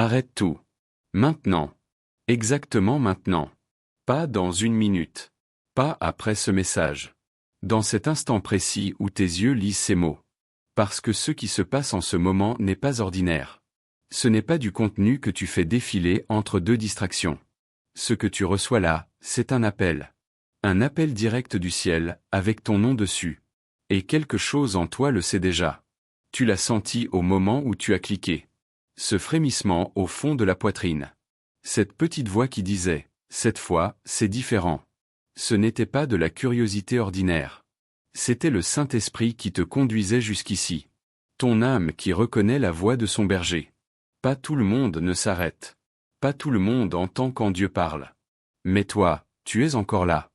Arrête tout. Maintenant. Exactement maintenant. Pas dans une minute. Pas après ce message. Dans cet instant précis où tes yeux lisent ces mots. Parce que ce qui se passe en ce moment n'est pas ordinaire. Ce n'est pas du contenu que tu fais défiler entre deux distractions. Ce que tu reçois là, c'est un appel. Un appel direct du ciel, avec ton nom dessus. Et quelque chose en toi le sait déjà. Tu l'as senti au moment où tu as cliqué. Ce frémissement au fond de la poitrine. Cette petite voix qui disait, cette fois, c'est différent. Ce n'était pas de la curiosité ordinaire. C'était le Saint-Esprit qui te conduisait jusqu'ici. Ton âme qui reconnaît la voix de son berger. Pas tout le monde ne s'arrête. Pas tout le monde entend quand Dieu parle. Mais toi, tu es encore là.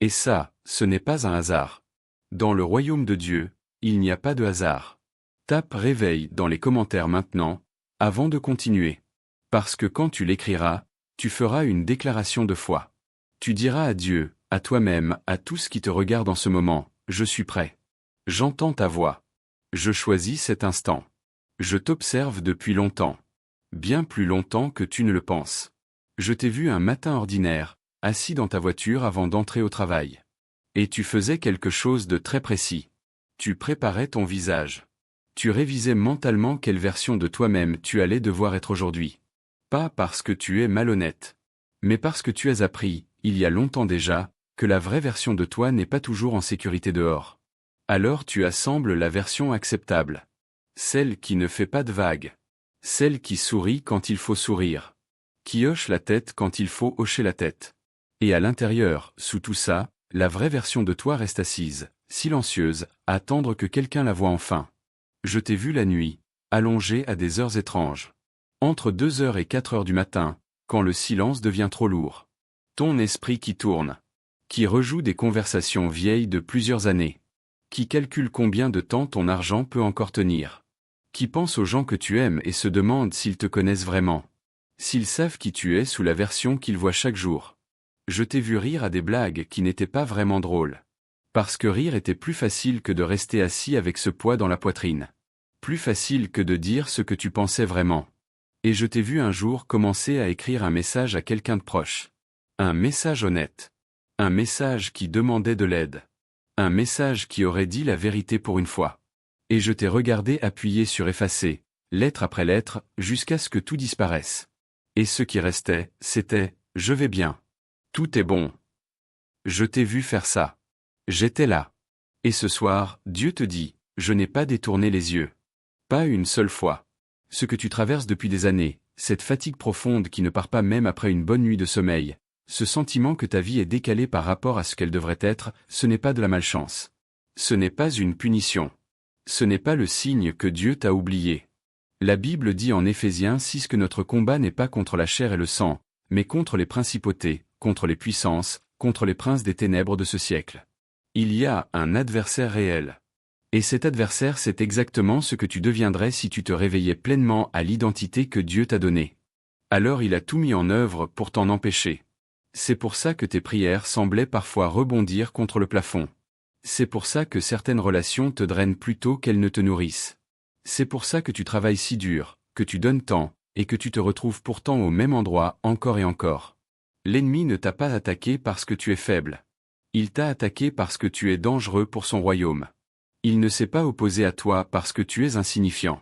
Et ça, ce n'est pas un hasard. Dans le royaume de Dieu, il n'y a pas de hasard. Tape réveil dans les commentaires maintenant, avant de continuer. Parce que quand tu l'écriras, tu feras une déclaration de foi. Tu diras à Dieu, à toi-même, à tout ce qui te regarde en ce moment, je suis prêt. J'entends ta voix. Je choisis cet instant. Je t'observe depuis longtemps. Bien plus longtemps que tu ne le penses. Je t'ai vu un matin ordinaire, assis dans ta voiture avant d'entrer au travail. Et tu faisais quelque chose de très précis. Tu préparais ton visage. Tu révisais mentalement quelle version de toi-même tu allais devoir être aujourd'hui. Pas parce que tu es malhonnête. Mais parce que tu as appris, il y a longtemps déjà, que la vraie version de toi n'est pas toujours en sécurité dehors. Alors tu assembles la version acceptable. Celle qui ne fait pas de vagues. Celle qui sourit quand il faut sourire. Qui hoche la tête quand il faut hocher la tête. Et à l'intérieur, sous tout ça, la vraie version de toi reste assise, silencieuse, à attendre que quelqu'un la voie enfin. Je t'ai vu la nuit, allongée à des heures étranges. Entre 2 heures et 4 heures du matin, quand le silence devient trop lourd. Ton esprit qui tourne. Qui rejoue des conversations vieilles de plusieurs années. Qui calcule combien de temps ton argent peut encore tenir. Qui pense aux gens que tu aimes et se demande s'ils te connaissent vraiment. S'ils savent qui tu es sous la version qu'ils voient chaque jour. Je t'ai vu rire à des blagues qui n'étaient pas vraiment drôles. Parce que rire était plus facile que de rester assis avec ce poids dans la poitrine. Plus facile que de dire ce que tu pensais vraiment. Et je t'ai vu un jour commencer à écrire un message à quelqu'un de proche. Un message honnête. Un message qui demandait de l'aide. Un message qui aurait dit la vérité pour une fois. Et je t'ai regardé appuyer sur effacer, lettre après lettre, jusqu'à ce que tout disparaisse. Et ce qui restait, c'était « Je vais bien. Tout est bon. » Je t'ai vu faire ça. J'étais là. Et ce soir, Dieu te dit « Je n'ai pas détourné les yeux. » Pas une seule fois. Ce que tu traverses depuis des années, cette fatigue profonde qui ne part pas même après une bonne nuit de sommeil, ce sentiment que ta vie est décalée par rapport à ce qu'elle devrait être, ce n'est pas de la malchance. Ce n'est pas une punition. Ce n'est pas le signe que Dieu t'a oublié. La Bible dit en Éphésiens 6 que notre combat n'est pas contre la chair et le sang, mais contre les principautés, contre les puissances, contre les princes des ténèbres de ce siècle. Il y a un adversaire réel. Et cet adversaire c'est exactement ce que tu deviendrais si tu te réveillais pleinement à l'identité que Dieu t'a donnée. Alors il a tout mis en œuvre pour t'en empêcher. C'est pour ça que tes prières semblaient parfois rebondir contre le plafond. C'est pour ça que certaines relations te drainent plutôt qu'elles ne te nourrissent. C'est pour ça que tu travailles si dur, que tu donnes tant, et que tu te retrouves pourtant au même endroit encore et encore. L'ennemi ne t'a pas attaqué parce que tu es faible. Il t'a attaqué parce que tu es dangereux pour son royaume. Il ne s'est pas opposé à toi parce que tu es insignifiant.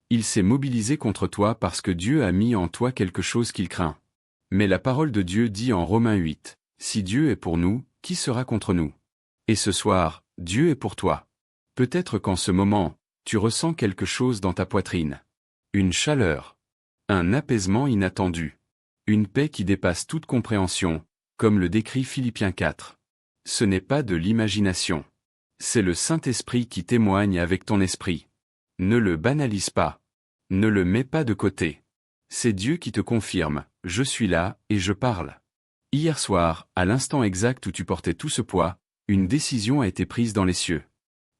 Il s'est mobilisé contre toi parce que Dieu a mis en toi quelque chose qu'il craint. Mais la parole de Dieu dit en Romains 8, « Si Dieu est pour nous, qui sera contre nous ?» Et ce soir, Dieu est pour toi. Peut-être qu'en ce moment, tu ressens quelque chose dans ta poitrine. Une chaleur. Un apaisement inattendu. Une paix qui dépasse toute compréhension, comme le décrit Philippiens 4. Ce n'est pas de l'imagination. C'est le Saint-Esprit qui témoigne avec ton esprit. Ne le banalise pas. Ne le mets pas de côté. C'est Dieu qui te confirme, je suis là, et je parle. Hier soir, à l'instant exact où tu portais tout ce poids, une décision a été prise dans les cieux.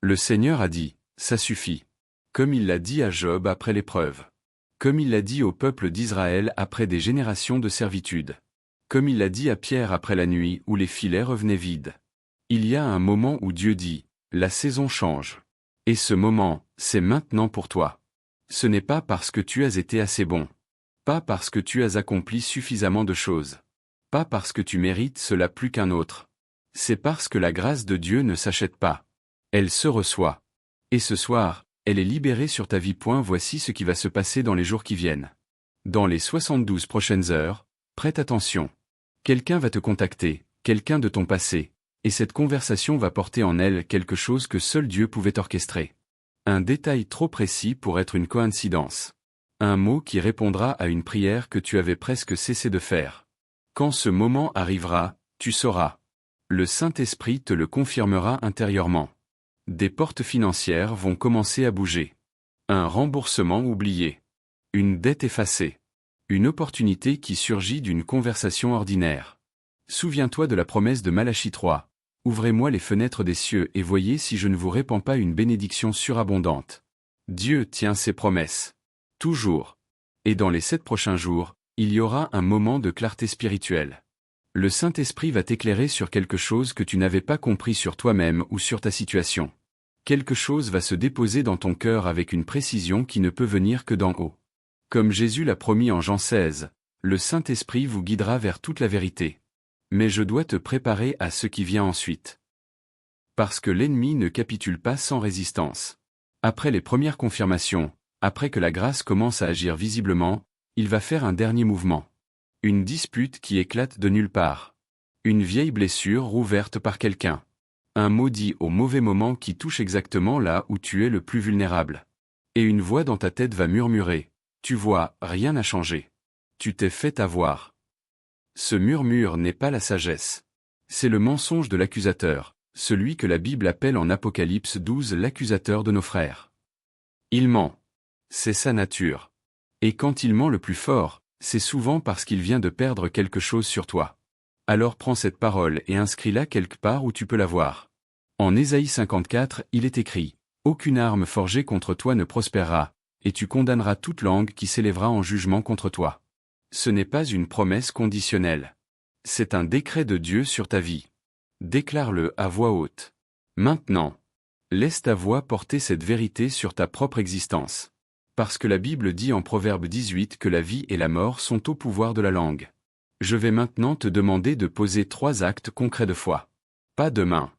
Le Seigneur a dit, ça suffit. Comme il l'a dit à Job après l'épreuve. Comme il l'a dit au peuple d'Israël après des générations de servitude. Comme il l'a dit à Pierre après la nuit où les filets revenaient vides. Il y a un moment où Dieu dit, la saison change. Et ce moment, c'est maintenant pour toi. Ce n'est pas parce que tu as été assez bon. Pas parce que tu as accompli suffisamment de choses. Pas parce que tu mérites cela plus qu'un autre. C'est parce que la grâce de Dieu ne s'achète pas. Elle se reçoit. Et ce soir, elle est libérée sur ta vie. Voici ce qui va se passer dans les jours qui viennent. Dans les 72 prochaines heures, prête attention. Quelqu'un va te contacter, quelqu'un de ton passé, et cette conversation va porter en elle quelque chose que seul Dieu pouvait orchestrer. Un détail trop précis pour être une coïncidence. Un mot qui répondra à une prière que tu avais presque cessé de faire. Quand ce moment arrivera, tu sauras. Le Saint-Esprit te le confirmera intérieurement. Des portes financières vont commencer à bouger. Un remboursement oublié. Une dette effacée. Une opportunité qui surgit d'une conversation ordinaire. Souviens-toi de la promesse de Malachie 3. Ouvrez-moi les fenêtres des cieux et voyez si je ne vous répands pas une bénédiction surabondante. Dieu tient ses promesses. Toujours. Et dans les 7 prochains jours, il y aura un moment de clarté spirituelle. Le Saint-Esprit va t'éclairer sur quelque chose que tu n'avais pas compris sur toi-même ou sur ta situation. Quelque chose va se déposer dans ton cœur avec une précision qui ne peut venir que d'en haut. Comme Jésus l'a promis en Jean 16, le Saint-Esprit vous guidera vers toute la vérité. Mais je dois te préparer à ce qui vient ensuite. Parce que l'ennemi ne capitule pas sans résistance. Après les premières confirmations, après que la grâce commence à agir visiblement, il va faire un dernier mouvement. Une dispute qui éclate de nulle part. Une vieille blessure rouverte par quelqu'un. Un mot dit au mauvais moment qui touche exactement là où tu es le plus vulnérable. Et une voix dans ta tête va murmurer. Tu vois, rien n'a changé. Tu t'es fait avoir. Ce murmure n'est pas la sagesse. C'est le mensonge de l'accusateur, celui que la Bible appelle en Apocalypse 12 l'accusateur de nos frères. Il ment. C'est sa nature. Et quand il ment le plus fort, c'est souvent parce qu'il vient de perdre quelque chose sur toi. Alors prends cette parole et inscris-la quelque part où tu peux la voir. En Ésaïe 54, il est écrit « Aucune arme forgée contre toi ne prospérera, et tu condamneras toute langue qui s'élèvera en jugement contre toi. » Ce n'est pas une promesse conditionnelle. C'est un décret de Dieu sur ta vie. Déclare-le à voix haute. Maintenant. Laisse ta voix porter cette vérité sur ta propre existence. Parce que la Bible dit en Proverbe 18 que la vie et la mort sont au pouvoir de la langue. Je vais maintenant te demander de poser 3 actes concrets de foi. Pas demain.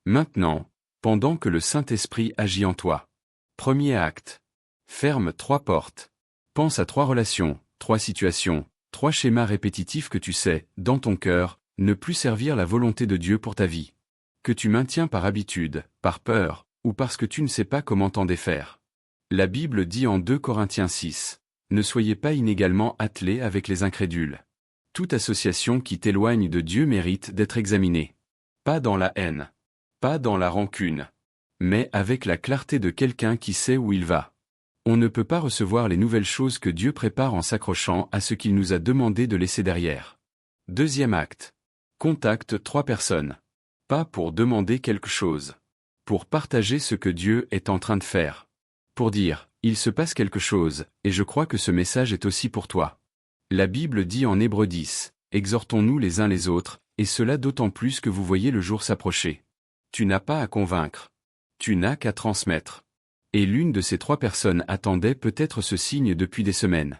Maintenant, pendant que le Saint-Esprit agit en toi. Premier acte. Ferme 3 portes. Pense à 3 relations, 3 situations, 3 schémas répétitifs que tu sais, dans ton cœur, ne plus servir la volonté de Dieu pour ta vie. Que tu maintiens par habitude, par peur, ou parce que tu ne sais pas comment t'en défaire. La Bible dit en 2 Corinthiens 6, « Ne soyez pas inégalement attelés avec les incrédules. » Toute association qui t'éloigne de Dieu mérite d'être examinée. Pas dans la haine. Pas dans la rancune. Mais avec la clarté de quelqu'un qui sait où il va. On ne peut pas recevoir les nouvelles choses que Dieu prépare en s'accrochant à ce qu'il nous a demandé de laisser derrière. Deuxième acte. Contacte 3 personnes. Pas pour demander quelque chose. Pour partager ce que Dieu est en train de faire. Pour dire, il se passe quelque chose, et je crois que ce message est aussi pour toi. La Bible dit en Hébreux 10, exhortons-nous les uns les autres, et cela d'autant plus que vous voyez le jour s'approcher. Tu n'as pas à convaincre. Tu n'as qu'à transmettre. Et l'une de ces 3 personnes attendait peut-être ce signe depuis des semaines.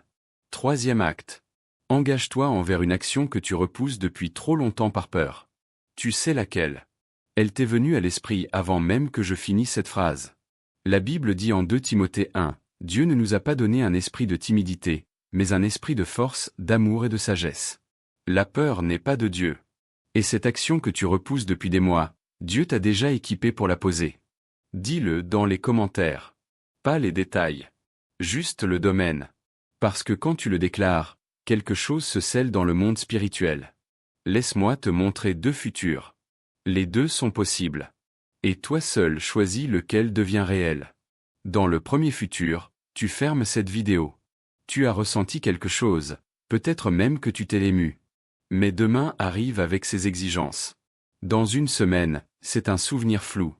Troisième acte. Engage-toi envers une action que tu repousses depuis trop longtemps par peur. Tu sais laquelle. Elle t'est venue à l'esprit avant même que je finisse cette phrase. La Bible dit en 2 Timothée 1, Dieu ne nous a pas donné un esprit de timidité, mais un esprit de force, d'amour et de sagesse. La peur n'est pas de Dieu. Et cette action que tu repousses depuis des mois, Dieu t'a déjà équipé pour la poser. Dis-le dans les commentaires. Pas les détails. Juste le domaine. Parce que quand tu le déclares, quelque chose se scelle dans le monde spirituel. Laisse-moi te montrer 2 futurs. Les 2 sont possibles. Et toi seul choisis lequel devient réel. Dans le premier futur, tu fermes cette vidéo. Tu as ressenti quelque chose, peut-être même que tu t'es ému. Mais demain arrive avec ses exigences. Dans une semaine, c'est un souvenir flou.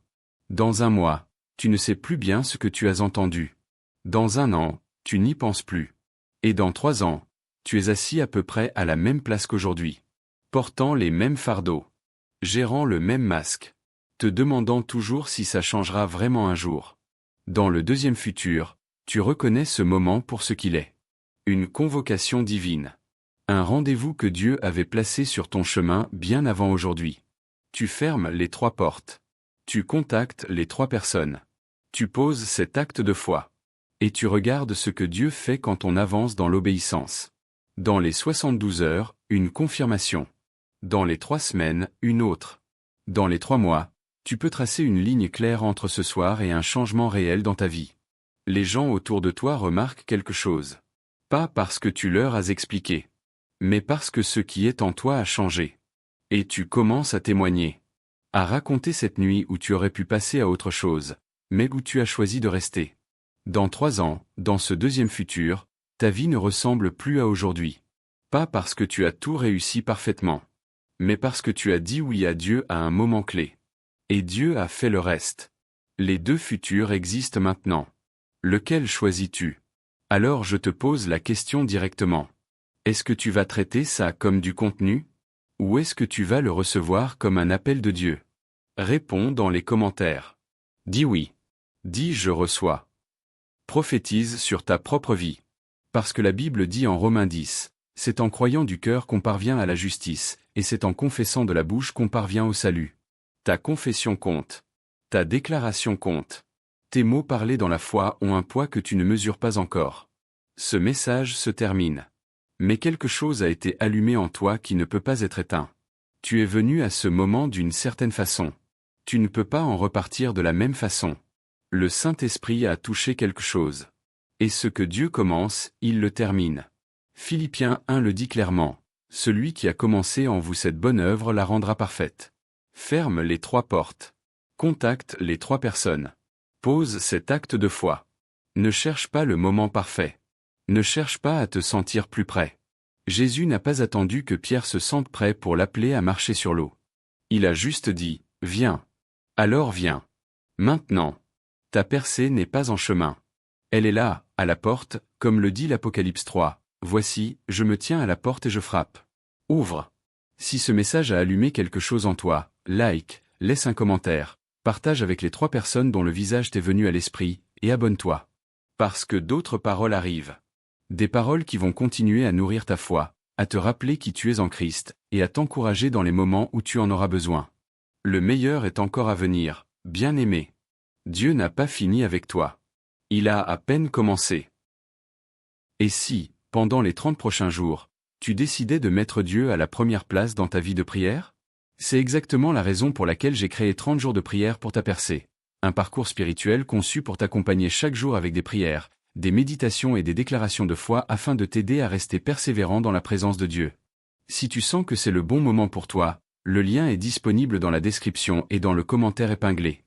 Dans un mois, tu ne sais plus bien ce que tu as entendu. Dans un an, tu n'y penses plus. Et dans 3 ans, tu es assis à peu près à la même place qu'aujourd'hui. Portant les mêmes fardeaux. Gérant le même masque. Te demandant toujours si ça changera vraiment un jour. Dans le deuxième futur, tu reconnais ce moment pour ce qu'il est. Une convocation divine. Un rendez-vous que Dieu avait placé sur ton chemin bien avant aujourd'hui. Tu fermes les 3 portes. Tu contactes les 3 personnes. Tu poses cet acte de foi. Et tu regardes ce que Dieu fait quand on avance dans l'obéissance. Dans les 72 heures, une confirmation. Dans les 3 semaines, une autre. Dans les 3 mois, tu peux tracer une ligne claire entre ce soir et un changement réel dans ta vie. Les gens autour de toi remarquent quelque chose. Pas parce que tu leur as expliqué, mais parce que ce qui est en toi a changé. Et tu commences à témoigner. À raconter cette nuit où tu aurais pu passer à autre chose, mais où tu as choisi de rester. Dans 3 ans, dans ce deuxième futur, ta vie ne ressemble plus à aujourd'hui. Pas parce que tu as tout réussi parfaitement, mais parce que tu as dit oui à Dieu à un moment clé. Et Dieu a fait le reste. Les 2 futurs existent maintenant. Lequel choisis-tu? Alors je te pose la question directement. Est-ce que tu vas traiter ça comme du contenu? Ou est-ce que tu vas le recevoir comme un appel de Dieu? Réponds dans les commentaires. Dis oui. Dis je reçois. Prophétise sur ta propre vie. Parce que la Bible dit en Romains 10, c'est en croyant du cœur qu'on parvient à la justice, et c'est en confessant de la bouche qu'on parvient au salut. Ta confession compte. Ta déclaration compte. Tes mots parlés dans la foi ont un poids que tu ne mesures pas encore. Ce message se termine. Mais quelque chose a été allumé en toi qui ne peut pas être éteint. Tu es venu à ce moment d'une certaine façon. Tu ne peux pas en repartir de la même façon. Le Saint-Esprit a touché quelque chose. Et ce que Dieu commence, il le termine. Philippiens 1 le dit clairement. Celui qui a commencé en vous cette bonne œuvre la rendra parfaite. Ferme les 3 portes. Contacte les 3 personnes. Pose cet acte de foi. Ne cherche pas le moment parfait. Ne cherche pas à te sentir plus prêt. Jésus n'a pas attendu que Pierre se sente prêt pour l'appeler à marcher sur l'eau. Il a juste dit, « Viens ». Alors viens. Maintenant. Ta percée n'est pas en chemin. Elle est là, à la porte, comme le dit l'Apocalypse 3. Voici, je me tiens à la porte et je frappe. Ouvre. Si ce message a allumé quelque chose en toi, like, laisse un commentaire, partage avec les 3 personnes dont le visage t'est venu à l'esprit, et abonne-toi. Parce que d'autres paroles arrivent. Des paroles qui vont continuer à nourrir ta foi, à te rappeler qui tu es en Christ, et à t'encourager dans les moments où tu en auras besoin. Le meilleur est encore à venir, bien-aimé. Dieu n'a pas fini avec toi. Il a à peine commencé. Et si, pendant les 30 prochains jours, tu décidais de mettre Dieu à la première place dans ta vie de prière? C'est exactement la raison pour laquelle j'ai créé 30 jours de prière pour ta percée. Un parcours spirituel conçu pour t'accompagner chaque jour avec des prières, des méditations et des déclarations de foi afin de t'aider à rester persévérant dans la présence de Dieu. Si tu sens que c'est le bon moment pour toi, le lien est disponible dans la description et dans le commentaire épinglé.